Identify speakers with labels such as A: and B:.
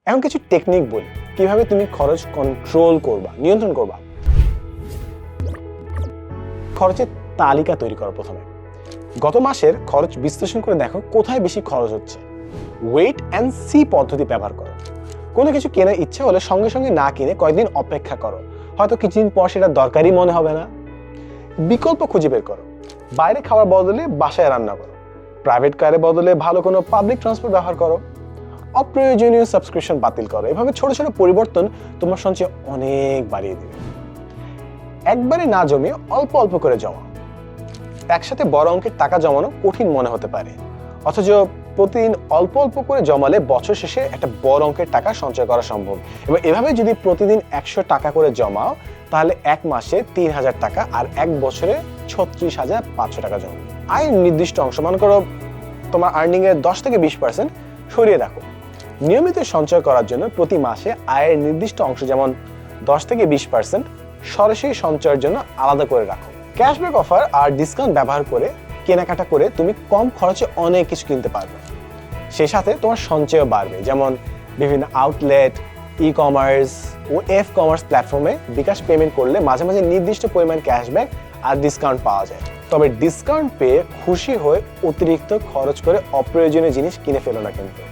A: এখন কিছু টেকনিক বলি কিভাবে তুমি খরচ কন্ট্রোল করবা, নিয়ন্ত্রণ করবা। খরচের তালিকা তৈরি করো। প্রথমে গত মাসের খরচ বিশ্লেষণ করে দেখো কোথায় বেশি খরচ হচ্ছে। ওয়েট অ্যান্ড সি পদ্ধতি ব্যবহার করো। কোনো কিছু কেনার ইচ্ছা হলে সঙ্গে সঙ্গে না কিনে কয়েকদিন অপেক্ষা করো, হয়তো কিছুদিন পর সেটা দরকারই মনে হবে না। বিকল্প খুঁজে বের করো। বাইরে খাওয়ার বদলে বাসায় রান্না করো। প্রাইভেট কারের বদলে ভালো কোনো পাবলিক ট্রান্সপোর্ট ব্যবহার করো। অপ্রয়োজনীয় সাবস্ক্রিপশন বাতিল করো। এভাবে ছোট ছোট পরিবর্তন তোমার সঞ্চয় অনেক বাড়িয়ে দেবে। একবারে না জমিয়ে অল্প অল্প করে জমাও। একসাথে বড় অঙ্কের টাকা জমানো কঠিন মনে হতে পারে, অথচ প্রতিদিন অল্প অল্প করে জমালে বছর শেষে একটা বড় অঙ্কের টাকা সঞ্চয় করা সম্ভব। এবং এভাবে যদি প্রতিদিন 100 টাকা করে জমাও তাহলে এক মাসে 3000 টাকা আর এক বছরে 36,500 টাকা জমবে। আয়ের নির্দিষ্ট অংশ, মনে করো তোমার আর্নিং এর 10 থেকে 20% সরিয়ে রাখো। নিয়মিত সঞ্চয় করার জন্য প্রতি মাসে আয়ের নির্দিষ্ট অংশ, যেমন 10 থেকে 20% সরাসরি সঞ্চয়ের জন্য আলাদা করে রাখো। ক্যাশব্যাক অফার আর ডিসকাউন্ট ব্যবহার করে কেনাকাটা করে তুমি কম খরচে অনেক কিছু কিনতে পারবে। সেই সাথে তোমার সঞ্চয়ও বাড়বে, যেমন বিভিন্ন আউটলেট, ই কমার্স ও এফ কমার্স প্ল্যাটফর্মে বিকাশ পেমেন্ট করলে মাঝে মাঝে নির্দিষ্ট পরিমাণ ক্যাশব্যাক আর ডিসকাউন্ট পাওয়া যায়। তবে ডিসকাউন্ট পেয়ে খুশি হয়ে অতিরিক্ত খরচ করে অপ্রয়োজনীয় জিনিস কিনে ফেলো না কিন্তু।